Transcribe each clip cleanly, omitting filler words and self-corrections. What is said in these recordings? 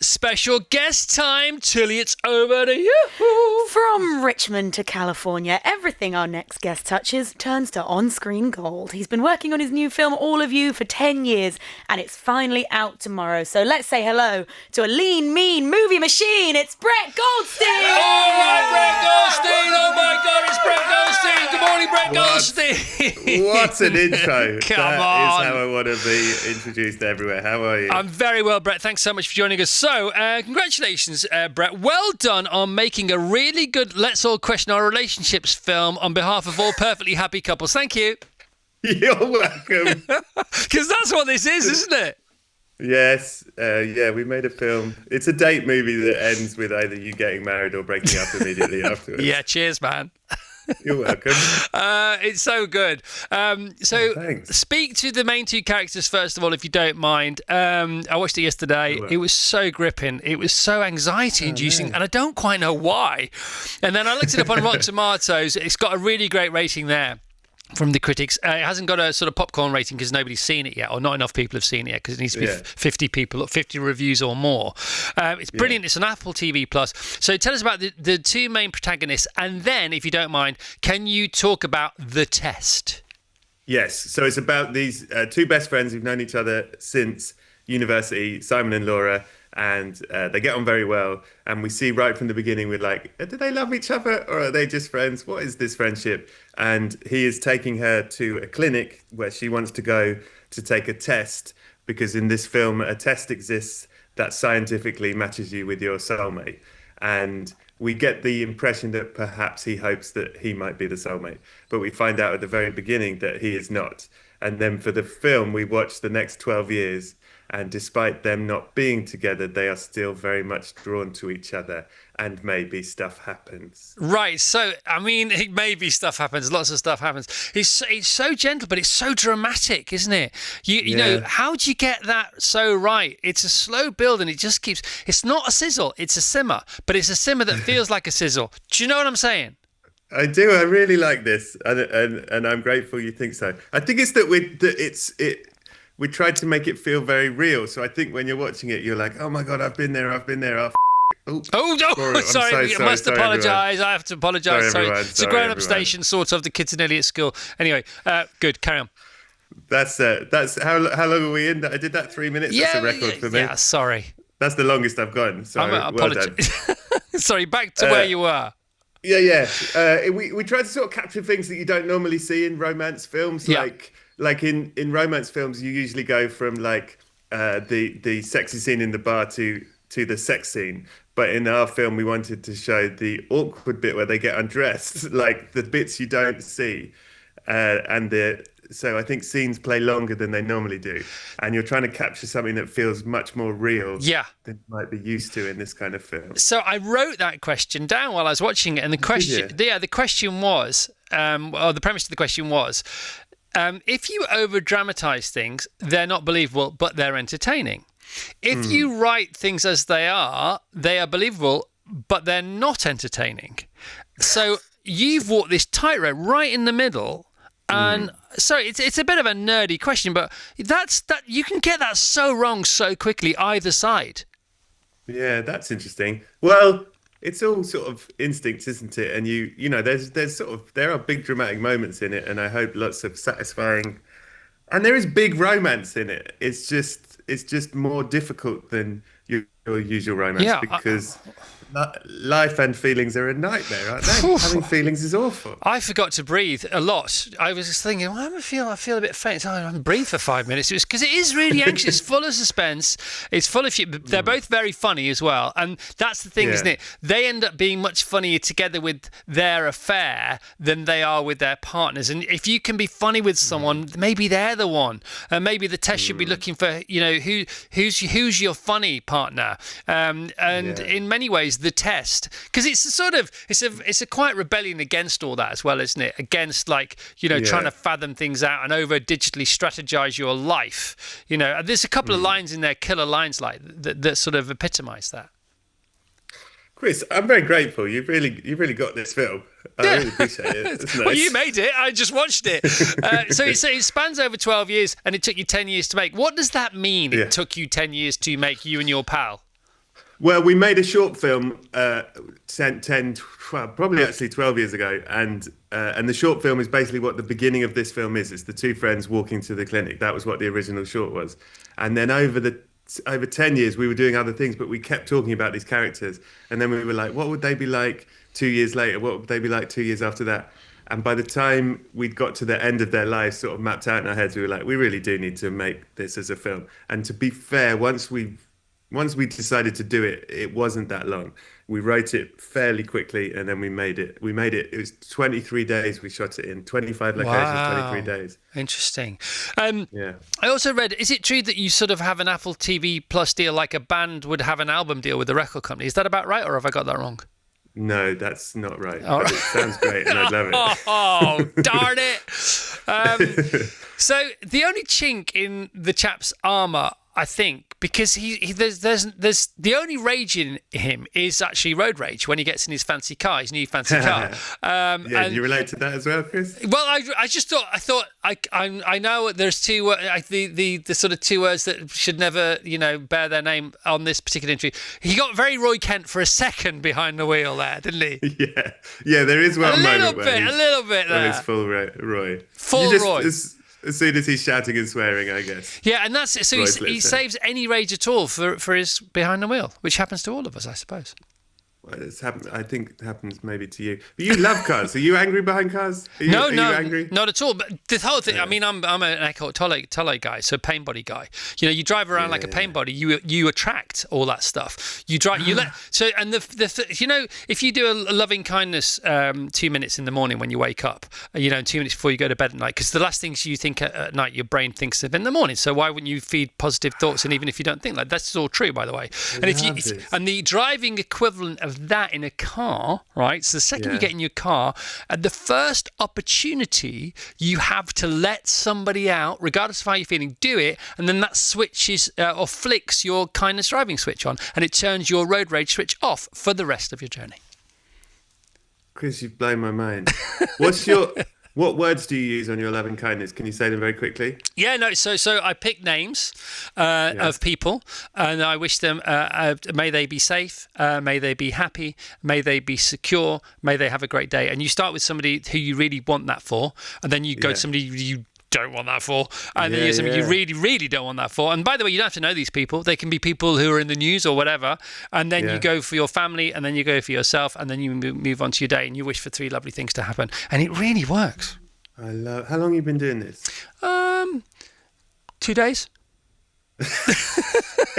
special guest time. Tilly, it's over to you. From Richmond to California, everything our next guest touches turns to on-screen gold. He's been working on his new film, All of You, for 10 years, and it's finally out tomorrow. So let's say hello to a lean, mean movie machine. It's Brett Goldstein! All right, Brett Goldstein. Oh, my God, it's Brett Goldstein. Good morning, Brett Goldstein. What an intro. Come that on. is how I want to be introduced everywhere. How are you? I'm very well, Brett. Thanks so much for joining us. So, congratulations, Brett. Well done on making a really good Let's All Question Our Relationships film on behalf of all perfectly happy couples. Thank you. You're welcome. Because that's what this is, isn't it? Yes. We made a film. It's a date movie that ends with either you getting married or breaking up immediately afterwards. Yeah, cheers, man. You're welcome. It's so good. Thanks. Speak to the main two characters first of all, if you don't mind. I watched it yesterday. It was so gripping. It was so anxiety-inducing, and I don't quite know why. And then I looked it up on Rotten Tomatoes. It's got a really great rating there from the critics. It hasn't got a sort of popcorn rating because nobody's seen it yet, or not enough people have seen it yet, because it needs to be 50 people, 50 reviews or more. It's brilliant. It's on Apple TV Plus. So tell us about the two main protagonists, and then, if you don't mind, can you talk about The Test? Yes. So it's about these two best friends who've known each other since university, Simon and Laura, and they get on very well. And we see right from the beginning, we're like, do they love each other or are they just friends? What is this friendship? And he is taking her to a clinic where she wants to go to take a test, because in this film, a test exists that scientifically matches you with your soulmate. And we get the impression that perhaps he hopes that he might be the soulmate, but we find out at the very beginning that he is not. And then for the film, we watch the next 12 years. And despite them not being together, they are still very much drawn to each other, and maybe stuff happens. Right. So, I mean, maybe stuff happens. Lots of stuff happens. It's so gentle, but it's so dramatic, isn't it? You know, how do you get that so right? It's a slow build, and it just keeps. It's not a sizzle. It's a simmer, but it's a simmer that feels like a sizzle. Do you know what I'm saying? I do. I really like this, and I'm grateful you think so. I think it's that we tried to make it feel very real. So I think when you're watching it, you're like, oh my God, I've been there. Oh, sorry. I must apologise. I have to apologise. Sorry. It's a grown-up everyone. Station, sort of. The kids are nearly at school. Anyway, good. Carry on. That's how long are we in? I did that 3 minutes. That's a record for me. Yeah, sorry. That's the longest I've gone. So well done. Sorry, back to where you were. Yeah. We try to sort of capture things that you don't normally see in romance films. Like in romance films, you usually go from like the sexy scene in the bar to the sex scene. But in our film, we wanted to show the awkward bit where they get undressed, like the bits you don't see. So I think scenes play longer than they normally do. And you're trying to capture something that feels much more real than you might be used to in this kind of film. So I wrote that question down while I was watching it. And the question was, the premise of the question was, if you over-dramatize things, they're not believable, but they're entertaining. If you write things as they are believable, but they're not entertaining. So you've walked this tightrope right in the middle. And so it's a bit of a nerdy question, but that you can get that so wrong so quickly, either side. Yeah, that's interesting. Well, it's all sort of instincts, isn't it? And you know, there are big dramatic moments in it, and I hope lots of satisfying. And there is big romance in it. It's just more difficult than your usual romance because life and feelings are a nightmare, aren't they? Having feelings is awful. I forgot to breathe a lot. I was just thinking, I feel a bit faint. I haven't breathed for 5 minutes. It was because it is really anxious. It's full of suspense. It's full of shit. They're both very funny as well. And that's the thing, isn't it? They end up being much funnier together with their affair than they are with their partners. And if you can be funny with someone, maybe they're the one. Maybe the test should be looking for, who's your funny partner. And in many ways, the test, because it's a quiet rebellion against all that as well, isn't it? Against trying to fathom things out and over digitally strategize your life. There's a couple of lines in there, killer lines like that sort of epitomize that. Chris, I'm very grateful. You've really got this film. I really appreciate it. It's nice. Well, you made it. I just watched it. So it spans over 12 years, and it took you 10 years to make. What does that mean? It took you 10 years to make, you and your pal. Well, we made a short film 12, probably actually 12 years ago, and the short film is basically what the beginning of this film is. It's the two friends walking to the clinic. That was what the original short was. And then over 10 years, we were doing other things, but we kept talking about these characters. And then we were like, what would they be like 2 years later? What would they be like 2 years after that? And by the time we'd got to the end of their lives, sort of mapped out in our heads, we were like, we really do need to make this as a film. And to be fair, once we decided to do it, it wasn't that long. We wrote it fairly quickly, and then we made it. It was 23 days we shot it in, 25 locations, Wow. 23 days. Interesting. Yeah. I also read, is it true that you sort of have an Apple TV Plus deal like a band would have an album deal with the record company? Is that about right, or have I got that wrong? No, that's not right. Oh. But it sounds great, and I'd love it. Oh, darn it. So the only chink in the chap's armour, I think, because there's the only rage in him is actually road rage when he gets in his new fancy car. Yeah, do you relate to that as well, Chris? Well, I just thought I know there's two the sort of two words that should never bear their name on this particular interview. He got very Roy Kent for a second behind the wheel there, didn't he? Yeah. There is one moment a little bit there. It's full Roy. Full Roy. As soon as he's shouting and swearing, I guess. Yeah, and that's it. So he saves any rage at all for his behind the wheel, which happens to all of us, I suppose. Well, I think it happens maybe to you. But you love cars. Are you angry behind cars? Are No, you angry? not at all. But the whole thing, I mean, I'm an Eckhart Tolle guy, so pain body guy. You drive around like a pain body, you attract all that stuff. You drive, and if you do a loving kindness 2 minutes in the morning when you wake up, 2 minutes before you go to bed at night, because the last things you think at night, your brain thinks of in the morning. So why wouldn't you feed positive thoughts? And even if you don't think that's all true, by the way. And the driving equivalent of that in a car, right? So the second you get in your car, at the first opportunity you have to let somebody out, regardless of how you're feeling, do it, and then that switches or flicks your kindness driving switch on, and it turns your road rage switch off for the rest of your journey. Chris, you've blown my mind. What words do you use on your love and kindness? Can you say them very quickly? Yeah, no. So I pick names of people, and I wish them may they be safe, may they be happy, may they be secure, may they have a great day. And you start with somebody who you really want that for, and then you go to somebody you don't want that for, and then you somebody you really, really don't want that for. And by the way, you don't have to know these people. They can be people who are in the news or whatever. And then you go for your family, and then you go for yourself, and then you move on to your day, and you wish for 3 lovely things to happen. And it really works. How long have you been doing this? 2 days.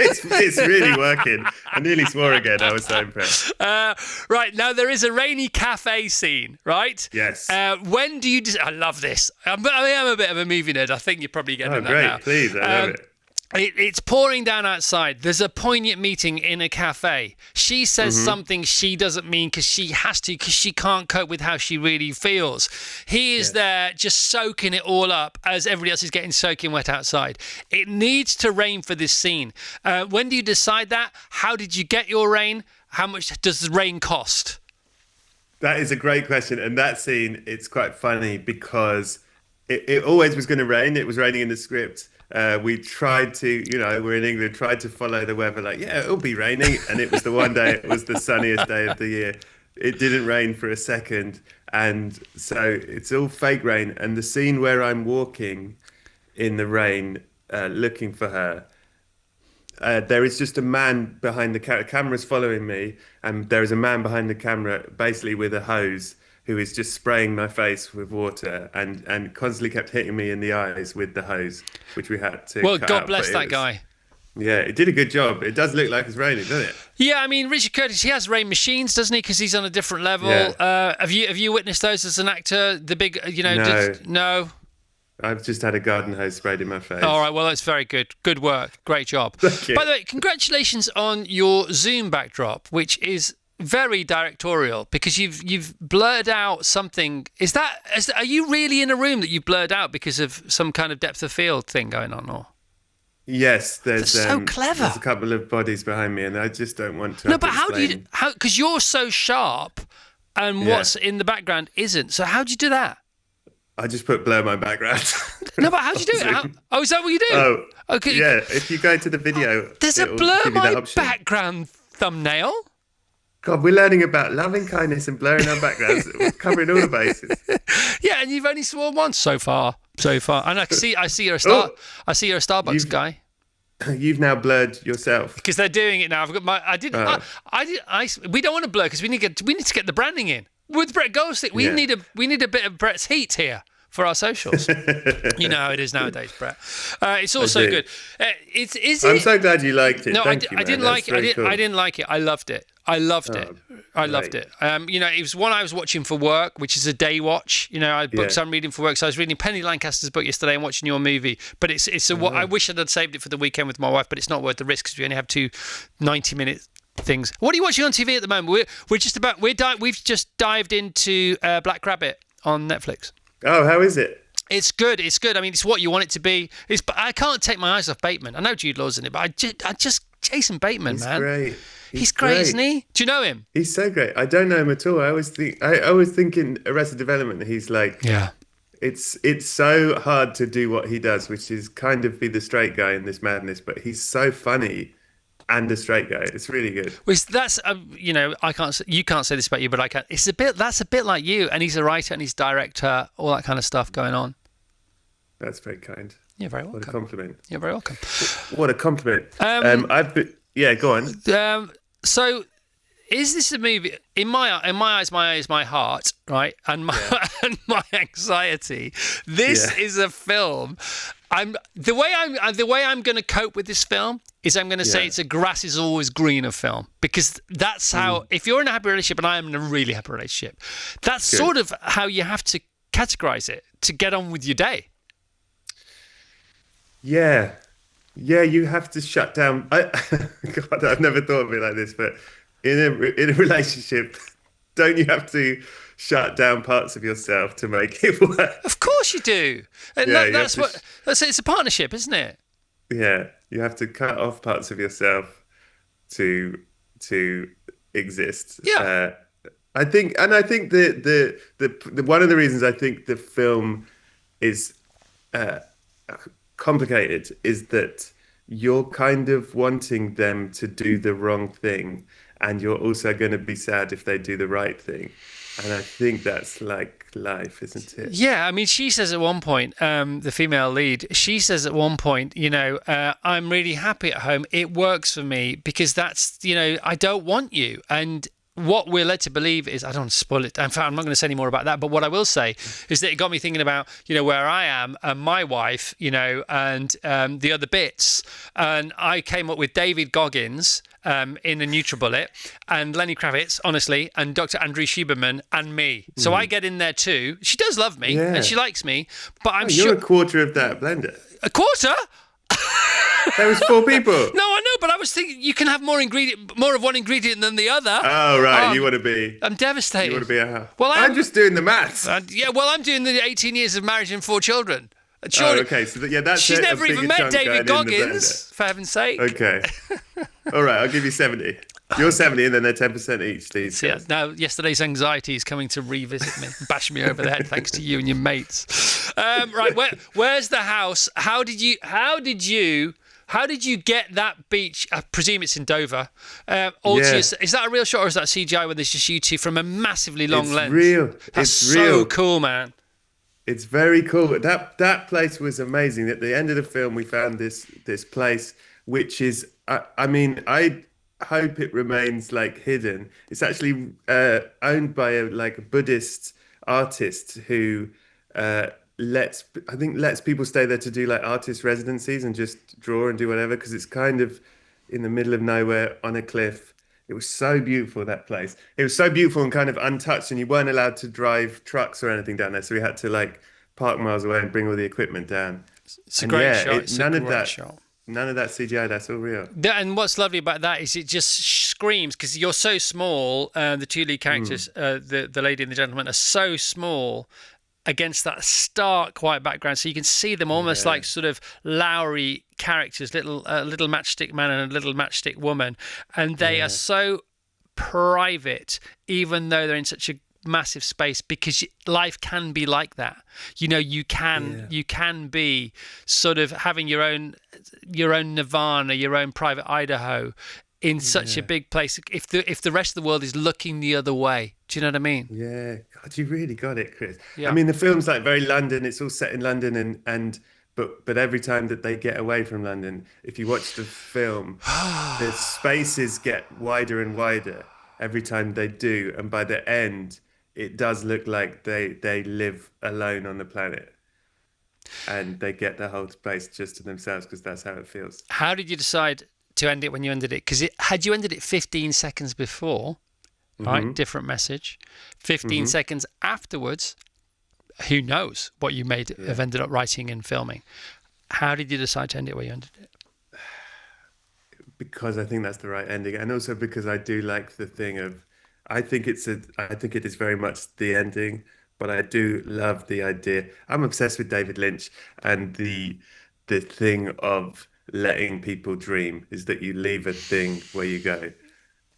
It's really working. I nearly swore again. I was so impressed. Right, now there is a rainy cafe scene, right? Yes. When do you... I love this. I'm a bit of a movie nerd. I think you're probably getting that now. Please, I love it. It's pouring down outside. There's a poignant meeting in a cafe. She says something she doesn't mean because she has to, because she can't cope with how she really feels. He is there just soaking it all up as everybody else is getting soaking wet outside. It needs to rain for this scene. When do you decide that? How did you get your rain? How much does the rain cost? That is a great question. And that scene, it's quite funny because it always was going to rain. It was raining in the script. We tried to, we're in England, tried to follow the weather like, it'll be raining. And it was the one day, it was the sunniest day of the year. It didn't rain for a second. And so it's all fake rain. And the scene where I'm walking in the rain, looking for her, there is just a man behind the camera's following me. And there is a man behind the camera, basically with a hose, who is just spraying my face with water and constantly kept hitting me in the eyes with the hose, which we had to cut God out, bless that guy. Yeah, it did a good job. It does look like it's raining, doesn't it? Yeah, I mean, Richard Curtis, he has rain machines, doesn't he? Because he's on a different level. Yeah. Have you witnessed those as an actor? The big, No. No? I've just had a garden hose sprayed in my face. All right, well, that's very good. Good work. Great job. Thank you. By the way, congratulations on your Zoom backdrop, which is very directorial, because you've blurred out something. Are you really in a room that you've blurred out because of some kind of depth of field thing going on, or? Yes, there's so clever. There's a couple of bodies behind me, and I just don't want to. No, but how because you're so sharp, and what's in the background isn't. So how do you do that? I just put blur my background. No, but how do you do it? Is that what you do? Oh, okay. Yeah, if you go to the video, there's a blur my background thumbnail. God, we're learning about loving kindness and blurring our backgrounds. We're covering all the bases. Yeah, and you've only sworn once so far. And I see you're a Starbucks guy. You've now blurred yourself Because they're doing it now. I've got my. We don't want to blur because we need to get the branding in with Brett Goldstein. We need a bit of Brett's heat here for our socials. You know how it is nowadays, Brett. It's also good. I'm so glad you liked it. No, Thank you, I didn't like it. I didn't like it. I loved it. I loved it. It was one I was watching for work, which is a day watch. Books I'm reading for work. So I was reading Penny Lancaster's book yesterday and watching your movie. But I wish I'd saved it for the weekend with my wife, but it's not worth the risk because we only have two 90-minute things. What are you watching on TV at the moment? We've just dived into Black Rabbit on Netflix. Oh, how is it? It's good. It's good. I mean, it's what you want it to be. I can't take my eyes off Bateman. I know Jude Law's in it, but I just Jason Bateman, He's man. Great. He's great, isn't he? Do you know him? He's so great. I don't know him at all. I always think in Arrested Development, he's like, yeah. It's so hard to do what he does, which is kind of be the straight guy in this madness. But he's so funny and a straight guy. It's really good. That's you can't say this about you, but I can. That's a bit like you. And he's a writer and he's director, all that kind of stuff going on. That's very kind. You're very welcome. What a compliment. You're very welcome. What a compliment. Go on. So, is this a movie? In my eyes, my ears, my heart, right, and my anxiety. This is a film. The way I'm going to cope with this film is I'm going to say it's a grass is always greener film, because that's how. If you're in a happy relationship, and I am in a really happy relationship, that's sort of how you have to categorize it to get on with your day. Yeah, you have to shut down. God, I've never thought of it like this, but in a relationship, don't you have to shut down parts of yourself to make it work? Of course you do. And it's a partnership, isn't it? Yeah, you have to cut off parts of yourself to exist. Yeah. I think the one of the reasons I think the film is complicated is that you're kind of wanting them to do the wrong thing, and you're also going to be sad if they do the right thing. And I think that's like life, isn't it? Yeah, I mean, she says at one point, the female lead, she says at one point, I'm really happy at home. It works for me because that's, I don't want you. And what we're led to believe is, I don't want to spoil it. In fact, I'm not going to say any more about that. But what I will say is that it got me thinking about, where I am and my wife, and the other bits. And I came up with David Goggins in a NutriBullet, and Lenny Kravitz, honestly, and Dr. Andrew Huberman and me. So I get in there too. She does love me and she likes me, but I'm sure... You're a quarter of that blender. A quarter? There was 4 people. No, I know, but I was thinking you can have more of one ingredient than the other. Oh, right. You want to be... I'm devastated. You want to be I'm just doing the maths. I'm doing the 18 years of marriage and 4 children. Surely, okay. So that's she's never even met David Goggins, for heaven's sake. Okay. All right, I'll give you 70. You're 70 and then they're 10% each, these guys. Now, yesterday's anxiety is coming to revisit me, bash me over the head thanks to you and your mates. Right, where's the house? How did you get that beach? I presume it's in Dover. Is that a real shot or is that CGI where there's just you two from a massively long lens? It's real. That's so cool, man. It's very cool. That place was amazing. At the end of the film, we found this place, which is, I hope it remains like hidden. It's actually owned by a Buddhist artist who lets people stay there to do like artist residencies and just draw and do whatever, because it's kind of in the middle of nowhere on a cliff. It was so beautiful, that place. It was so beautiful and kind of untouched, and you weren't allowed to drive trucks or anything down there, so we had to park miles away and bring all the equipment down. It's a great shot. None of that CGI, that's all real. And what's lovely about that is it just screams, because you're so small, the two lead characters, the lady and the gentleman, are so small against that stark white background, so you can see them almost like sort of Lowry characters, little matchstick man and a little matchstick woman, and they are so private, even though they're in such a massive space, because life can be like that. You can be sort of having your own nirvana, your own private Idaho, in such a big place if the rest of the world is looking the other way. Do you know what I mean? Yeah, God, you really got it, Chris. Yeah. I mean, the film's like very London. It's all set in London, but every time that they get away from London, if you watch the film, the spaces get wider and wider every time they do, and by the end, it does look like they live alone on the planet, and they get the whole place just to themselves because that's how it feels. How did you decide to end it when you ended it? Because had you ended it 15 seconds before, right, different message. 15 seconds afterwards, who knows what you have ended up writing and filming. How did you decide to end it where you ended it? Because I think that's the right ending, and also because I do like the thing of, I think it is very much the ending, but I do love the idea. I'm obsessed with David Lynch, and the thing of letting people dream is that you leave a thing where you go,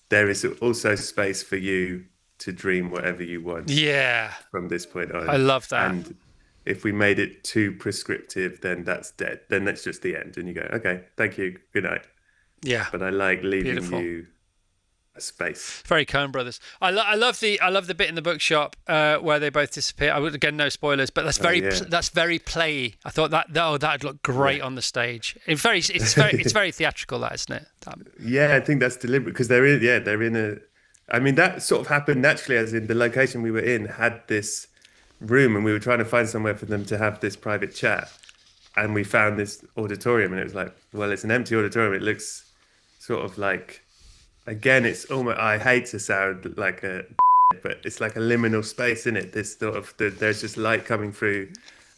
there is also space for you to dream whatever you want. Yeah. From this point on. I love that. And if we made it too prescriptive, then that's dead. Then that's just the end. And you go, okay, thank you, good night. Yeah. But I like leaving Beautiful. you a space. Very Coen Brothers. I love the bit in the bookshop where they both disappear. I would, again, no spoilers, but that's very playy. I thought that'd look great on the stage. It's very theatrical, that, isn't it? Yeah, I think that's deliberate because they're in a. I mean, that sort of happened naturally, as in the location we were in had this room, and we were trying to find somewhere for them to have this private chat, and we found this auditorium, and it was like, well, it's an empty auditorium. It looks sort of like, again, it's almost, I hate to sound like a, but it's like a liminal space in it. This sort of, there's just light coming through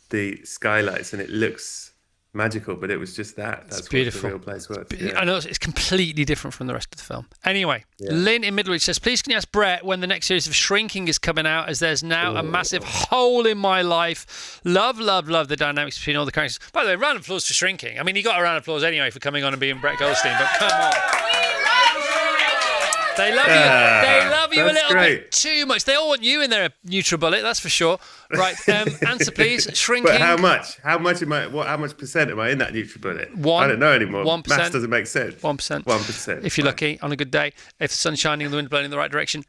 the skylights, and it looks magical, but it was just that. That's beautiful. What the real place was. Yeah. I know it's completely different from the rest of the film. Anyway, Lynn in Middleridge says, please can you ask Brett when the next series of Shrinking is coming out, as there's now a massive hole in my life. Love the dynamics between all the characters. By the way, round of applause for Shrinking. I mean, he got a round of applause anyway for coming on and being Brett Goldstein, but come on. They love you. They love you a little bit too much. They all want you in their NutriBullet, that's for sure. Right, answer please. Shrinking. But how much? How much am I? How much percent am I in that NutriBullet? I don't know anymore. 1%. Maths doesn't make sense. 1%. 1%. If you're lucky, on a good day, if the sun's shining and the wind blowing in the right direction.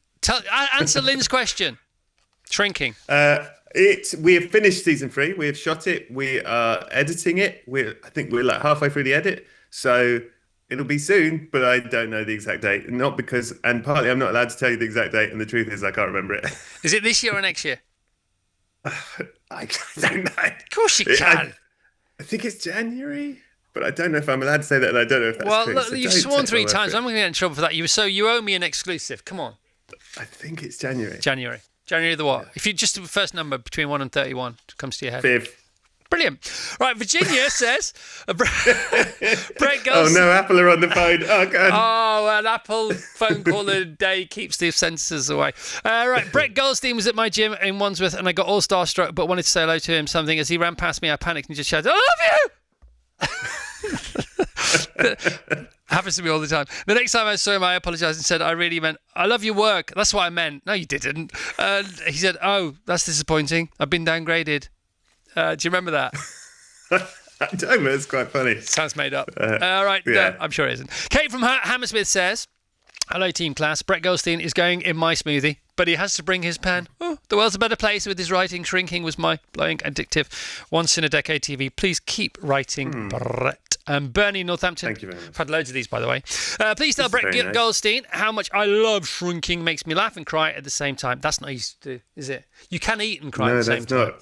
Answer Lynn's question. Shrinking. We have finished season 3. We have shot it. We are editing it. I think we're like halfway through the edit. So it'll be soon, but I don't know the exact date. Not because, and partly I'm not allowed to tell you the exact date, and the truth is I can't remember it. Is it this year or next year? I don't know. Of course you can. I think it's January, but I don't know if I'm allowed to say that, and I don't know if that's true. Well, so you've sworn 3 times. I'm going to get in trouble for that. You owe me an exclusive. Come on. I think it's January. January the what? If you just the first number between 1 and 31 comes to your head. 5th. Brilliant. Right, Virginia says, Brett goes... Oh no, Apple are on the phone. Oh God. Oh, an Apple phone call a day keeps the censors away. Right, Brett Goldstein was at my gym in Wandsworth, and I got all starstruck, but wanted to say hello to him. Something as he ran past me, I panicked and just shouted, "I love you!" Happens to me all the time. The next time I saw him, I apologised and said, "I really meant I love your work. That's what I meant." No, you didn't. He said, "Oh, that's disappointing. I've been downgraded." Do you remember that? I don't, but it's quite funny. Sounds made up. All right, yeah. No, I'm sure it isn't. Kate from Hammersmith says, hello, team class. Brett Goldstein is going in my smoothie, but he has to bring his pen. Oh, the world's a better place with his writing. Shrinking was my blowing addictive. Once in a decade TV. Please keep writing, Brett. Bernie, Northampton. Thank you very much. I've had loads of these, by the way. Please tell Brett Goldstein how much I love Shrinking. Makes me laugh and cry at the same time. That's not easy to do, is it? You can eat and cry at the same time.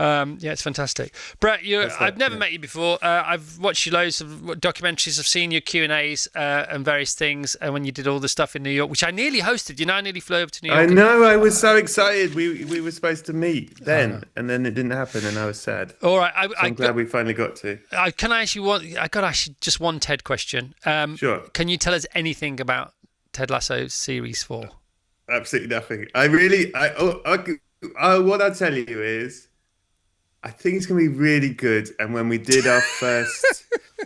Not. Yeah, it's fantastic. Brett, I've never met you before. I've watched you loads of documentaries. I've seen your Q&As and various things when you did all the stuff in New York, which I nearly hosted. You know, I nearly flew over to New York. I know. I was so excited. We were supposed to meet then, and then it didn't happen, and I was sad. All right. I'm glad we finally got to. Can I ask you I got actually just one Ted question. Sure. Can you tell us anything about Ted Lasso Series 4? Absolutely nothing. What I'll tell you is, I think it's going to be really good. And when we did our first,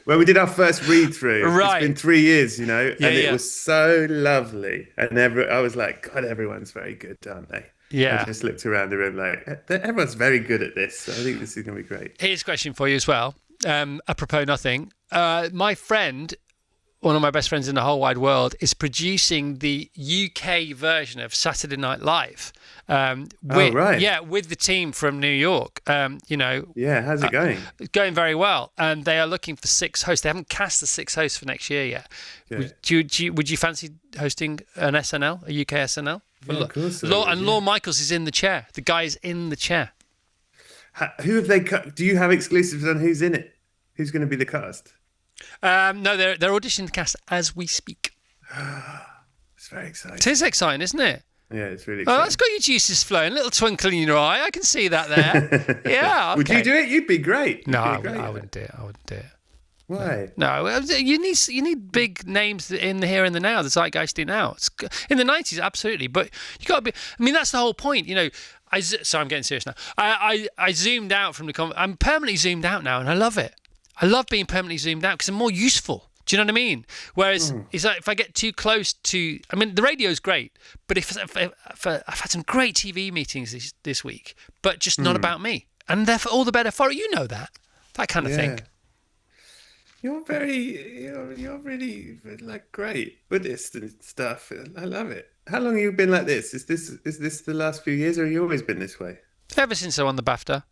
read through, right. It's been 3 years, you know, and it was so lovely. And I was like, God, everyone's very good, aren't they? Yeah. I just looked around the room like, everyone's very good at this. So I think this is going to be great. Here's a question for you as well. Apropos nothing. My friend one of my best friends in the whole wide world, is producing the UK version of Saturday Night Live. With the team from New York. How's it going? It's going very well, and they are looking for 6 hosts. They haven't cast the 6 hosts for next year yet. Would you fancy hosting an SNL, a UK SNL? Yeah, of course. Lorne Michaels is in the chair. The guy is in the chair. Who have they cut? Do you have exclusives on who's in it? Who's going to be the cast? No, they're auditioning the cast as we speak. It's very exciting. It is exciting, isn't it? Yeah, it's really exciting. Oh, that's got your juices flowing. A little twinkle in your eye. I can see that there. Yeah. Okay. Would you do it? You'd be great. No, I wouldn't do it. Why? No, you need big names in the here and the now, the zeitgeist now. In the 90s, absolutely. But you got to be. I mean, that's the whole point. You know, I'm getting serious now. I zoomed out from the. I'm permanently zoomed out now, and I love it. I love being permanently zoomed out because I'm more useful. Do you know what I mean? Whereas it's like if I get too close to, I mean, the radio's great, but if I've had some great TV meetings this week, but just not about me, and therefore all the better for it. You know that kind of thing. You're really like great Buddhist and stuff. I love it. How long have you been like this? Is this the last few years, or have you always been this way? Ever since I won the BAFTA.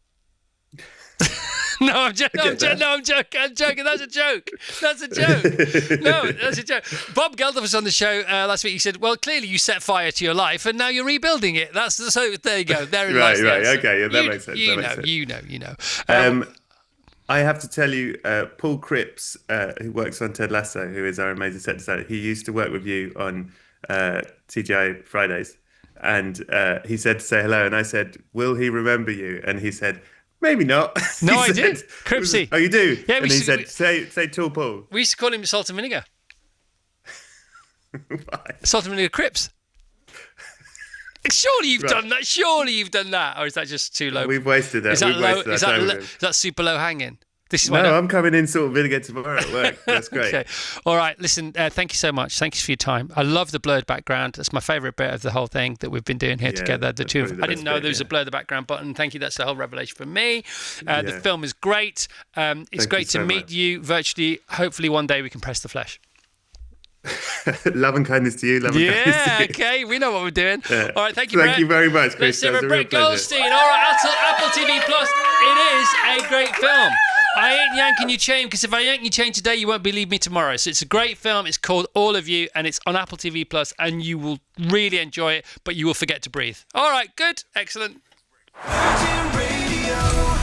No, I'm joking. I'm joking. That's a joke. No, that's a joke. Bob Geldof was on the show last week. He said, "Well, clearly you set fire to your life, and now you're rebuilding it." So there you go. There it is. Right. Okay. Yeah, that makes sense. You know. I have to tell you, Paul Cripps, who works on Ted Lasso, who is our amazing set designer, he used to work with you on TGI Fridays, and he said to say hello, and I said, "Will he remember you?" And he said, "Maybe not." No, I do. Cripsy. Oh, you do? Yeah, and he said, say Tall Paul. We used to call him Salt and Vinegar. Why? Salt and Vinegar Cripps. Surely you've done that. Or is that just too low? We've wasted that. Is that super low hanging? This is I'm coming in Salt and Vinegar tomorrow at work. That's great. Okay. All right. Listen, thank you so much. Thank you for your time. I love the blurred background. That's my favourite bit of the whole thing that we've been doing here together. The two. I didn't know there was a blur the background button. Thank you. That's the whole revelation for me. The film is great. It's great to meet you virtually. Hopefully one day we can press the flesh. Love and kindness to you. Okay. We know what we're doing. Yeah. All right. Thank you, Brett. Thank you very much, Chris. Let's see Brett Goldstein. All right. Apple TV Plus. It is a great film. I ain't yanking your chain because if I yank your chain today, you won't believe me tomorrow. So it's a great film. It's called All of You, and it's on Apple TV Plus, and you will really enjoy it, but you will forget to breathe. All right. Good. Excellent. Virgin Radio.